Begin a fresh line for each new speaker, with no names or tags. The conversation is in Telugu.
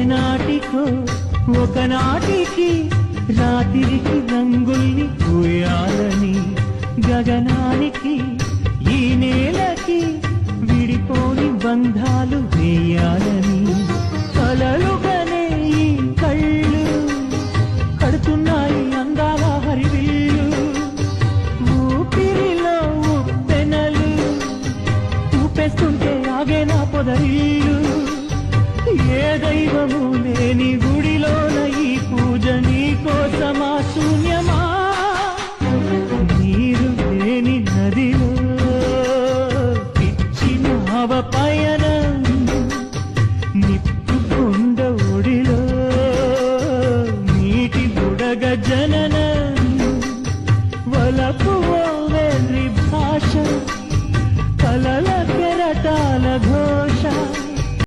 నాటికో ఒకనాటికి రాత్రికి రంగుల్ని పూయాలని గగనానికి ఈ నేలకి విడిపోని బంధాలు వేయాలని కలలుగానే ఈ కళ్ళు కడుతున్నాయి అందాల హరివిల్లు ఊపిరిలో ఉప్పెనలు ఊపేస్తుంటే ఆగే నా పొదరిల్లు ఏ దైవము లేని